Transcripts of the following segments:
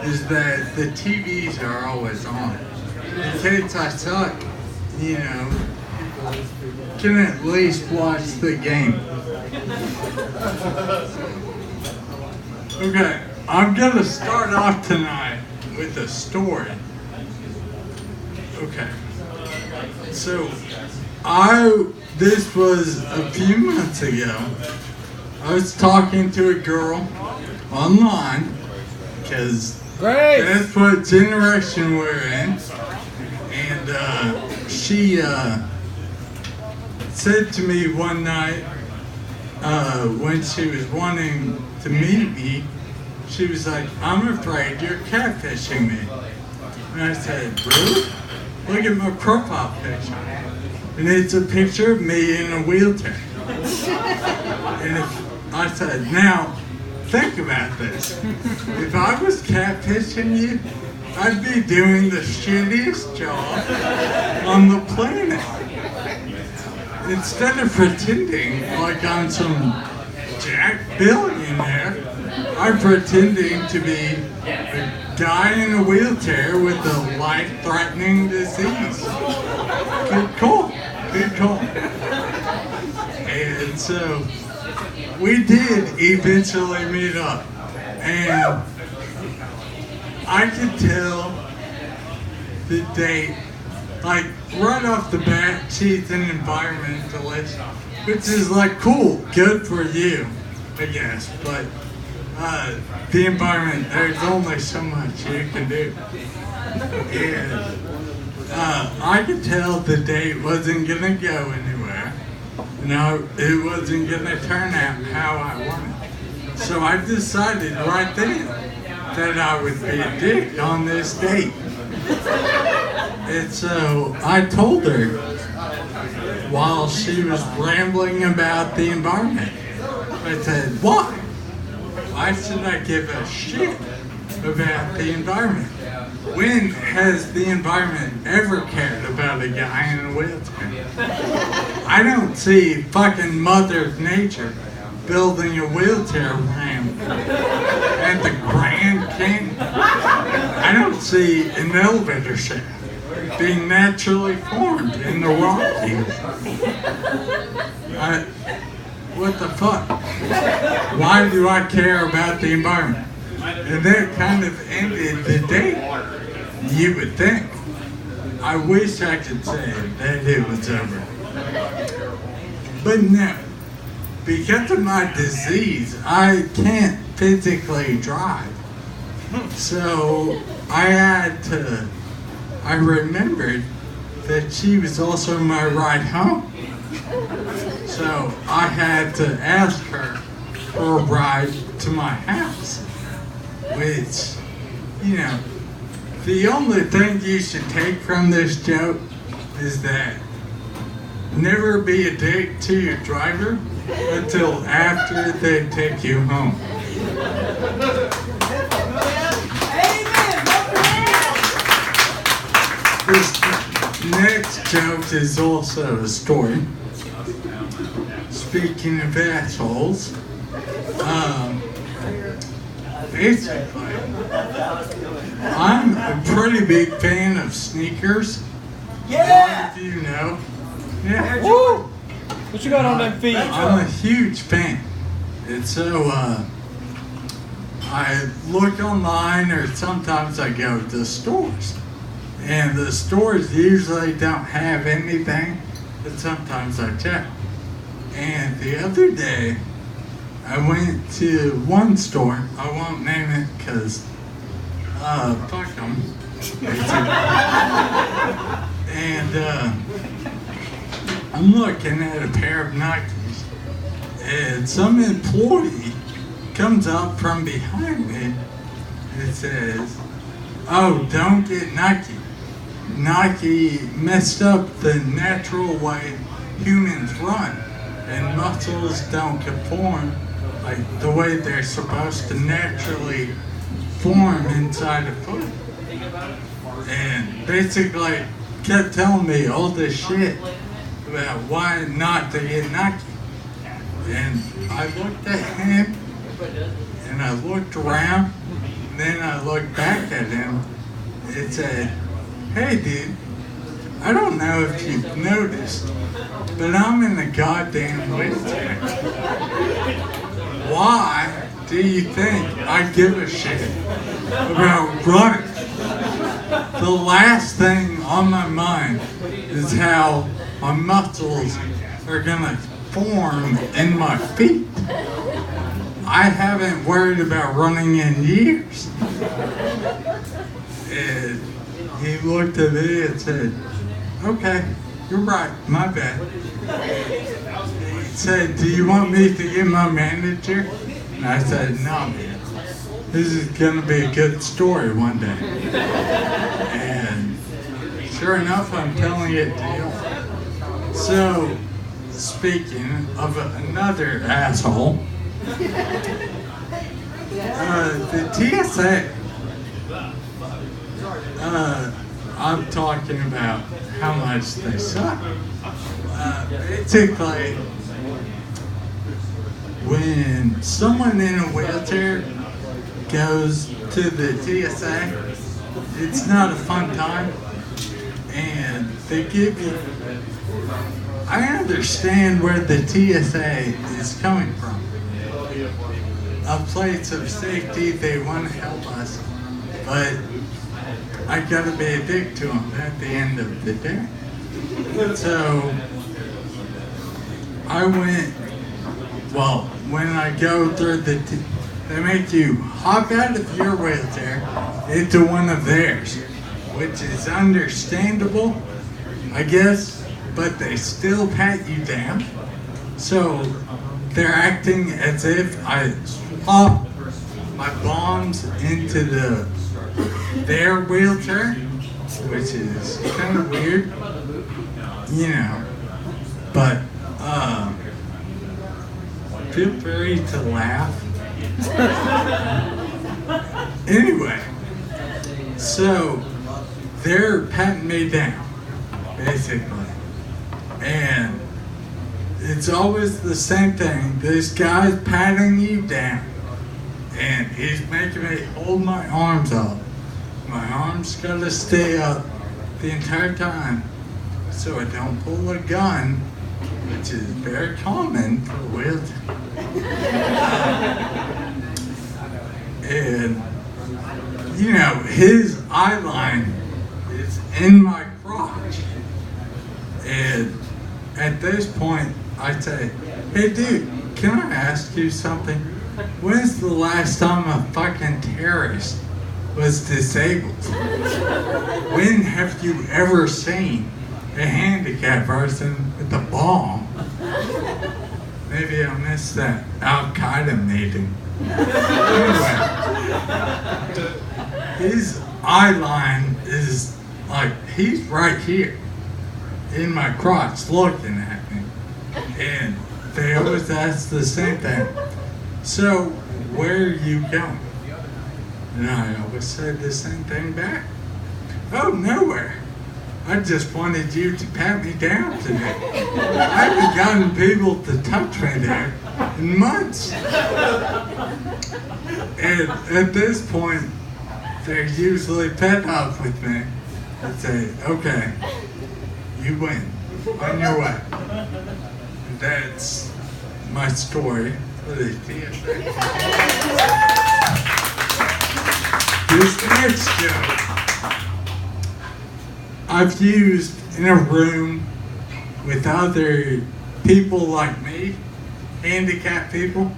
is that the TVs are always on. In case I suck, you know, can at least watch the game. Okay, I'm gonna start off tonight with a story. Okay, so this was a few months ago. I was talking to a girl online, because that's what generation we're in. And she said to me one night, when she was wanting to meet me, she was like, "I'm afraid you're catfishing me." And I said, "Really? Look at my profile picture." And it's a picture of me in a wheelchair. And I said, "Now, think about this. If I was catfishing you, I'd be doing the shittiest job on the planet. Instead of pretending like I'm some jack billionaire, I'm pretending to be a guy in a wheelchair with a life-threatening disease." Good call. Good call. And so we did eventually meet up, and I could tell the date, like right off the bat, she's an environmentalist, which is like cool, good for you, I guess, but the environment, there's only so much you can do. And I could tell the date wasn't gonna go anywhere. No, it wasn't gonna turn out how I wanted. So I decided right then that I would be a dick on this date. And so I told her while she was rambling about the environment. I said, "Why? Why should I give a shit about the environment? When has the environment ever cared about a guy in a wheelchair? I don't see fucking Mother Nature building a wheelchair ramp at the Grand Canyon. I don't see an elevator shaft being naturally formed in the Rockies. What the fuck? Why do I care about the environment?" And that kind of ended the date, you would think. I wish I could say that it was over. But no, because of my disease, I can't physically drive. So I remembered that she was also my ride home. So I had to ask her for a ride to my house, which, you know, the only thing you should take from this joke is that never be a dick to your driver until after they take you home. This next joke is also a story. Speaking of assholes, basically, I'm a pretty big fan of sneakers. Yeah! A lot of you know. Yeah. Woo! What you got on them feet? I'm a huge fan. And so, I look online, or sometimes I go to stores. And the stores usually don't have anything, but sometimes I check. And the other day, I went to one store. I won't name it because, fuck them. And I'm looking at a pair of Nikes, and some employee comes up from behind me and says, "Oh, don't get Nike. Nike messed up the natural way humans run, and muscles don't conform like the way they're supposed to naturally form inside a foot." And basically kept telling me all this shit about why not to get Nike. And I looked at him and I looked around, and then I looked back at him and said, "Hey dude, I don't know if you've noticed, but I'm in a goddamn wheelchair. Why do you think I give a shit about running? The last thing on my mind is how my muscles are gonna form in my feet. I haven't worried about running in years." And he looked at me and said, "Okay, you're right, my bad." He said, "Do you want me to get my manager?" And I said, "No, man. This is gonna be a good story one day." And sure enough, I'm telling it to you. So, speaking of another asshole, the TSA, I'm talking about how much they suck. Basically, when someone in a wheelchair goes to the TSA, it's not a fun time, and they give you, I understand where the TSA is coming from. A place of safety, they want to help us, but I gotta be a dick to them at the end of the day. So I went, well, when I go through they make you hop out of your wheelchair into one of theirs, which is understandable, I guess, but they still pat you down. So they're acting as if I swap my bombs into their wheelchair, which is kind of weird, you know, but feel free to laugh. Anyway, so they're patting me down, basically, and it's always the same thing. This guy's patting you down, and he's making me hold my arms up. My arms gotta stay up the entire time so I don't pull a gun, which is very common for wheelchair. And, you know, his eye line is in my crotch. And at this point, I say, "Hey dude, can I ask you something? When's the last time a fucking terrorist was disabled? When have you ever seen a handicapped person with a bomb?" Maybe I missed that Al-Qaeda meeting. Anyway, his eye line is like, he's right here in my crotch looking at me. And they always ask the same thing. "So, where are you going?" And I always said the same thing back. "Oh, nowhere. I just wanted you to pat me down today. I haven't gotten people to touch me there in months." And at this point, they're usually fed up with me and say, "Okay, you win. On your way." And that's my story for the TSA. This next joke I've used in a room with other people like me, handicapped people,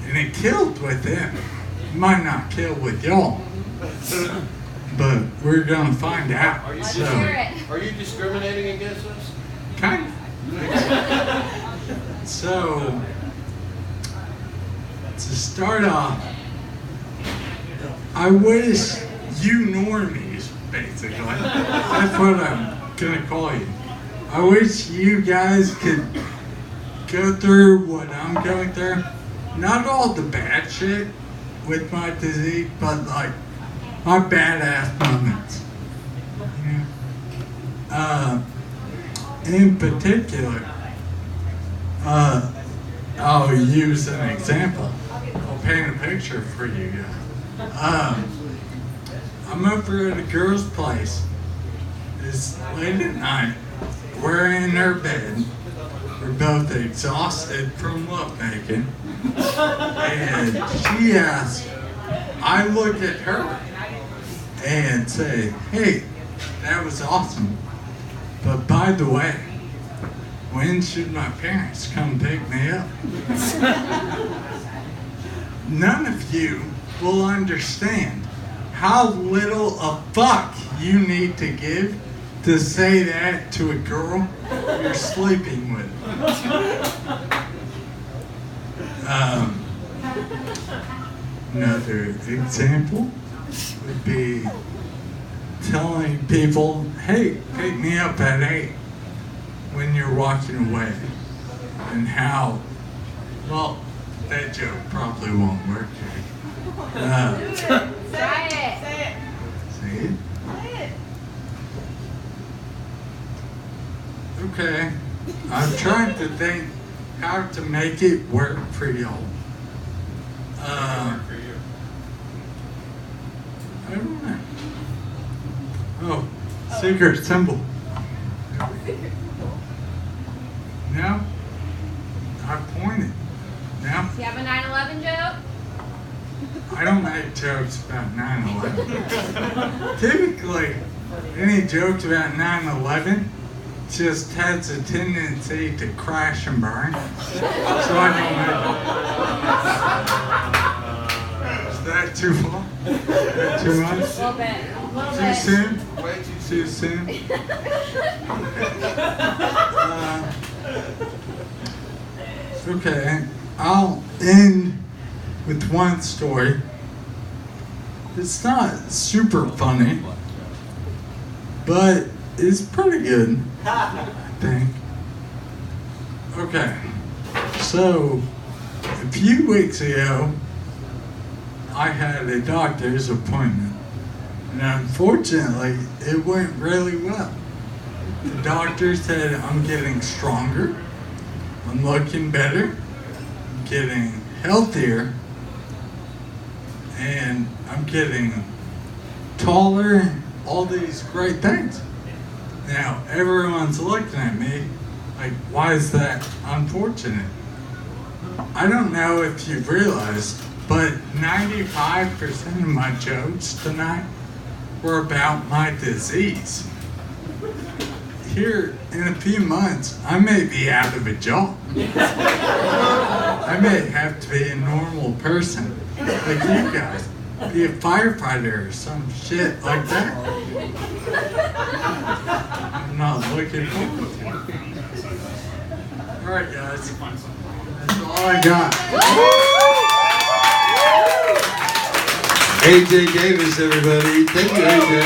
and it killed with them. It might not kill with y'all, but we're gonna find out. Are you discriminating against us? Kind of. So, to start off, I wish you normies, basically, that's what I'm gonna call you. I wish you guys could go through what I'm going through. Not all the bad shit with my disease, but like my badass moments. In particular, I'll use an example. I'll paint a picture for you guys. I'm over at a girl's place. It's late at night. We're in her bed. We're both exhausted from lovemaking. And she asks, I look at her and say, hey, that was awesome. But by the way, when should my parents come pick me up? None of you will understand how little a fuck you need to give to say that to a girl you're sleeping with. Another example would be telling people, hey, pick me up at 8 when you're walking away. And how, well, that joke probably won't work here. Say it. See it? Say it. Okay. I'm trying to think how to make it work for y'all. I don't know. Oh, secret symbol. No? I pointed. No? Do you have a 9/11 joke? I don't make jokes about 9/11. Typically, any jokes about 9/11 just has a tendency to crash and burn. So I don't make it. Is that too far? Is that too much? A little bit. Too soon? Way Too soon? Okay, I'll end with one story. It's not super funny, but it's pretty good, I think. Okay, so a few weeks ago, I had a doctor's appointment, and unfortunately, it went really well. The doctor said I'm getting stronger, I'm looking better, I'm getting healthier, and I'm getting taller, all these great things. Now, everyone's looking at me like, why is that unfortunate? I don't know if you've realized, but 95% of my jokes tonight were about my disease. Here in a few months, I may be out of a job. I may have to be a normal person, like you guys, be a firefighter or some shit like that. I'm not looking forward to it. Alright guys, that's all I got. AJ Davis, everybody. Thank you, AJ.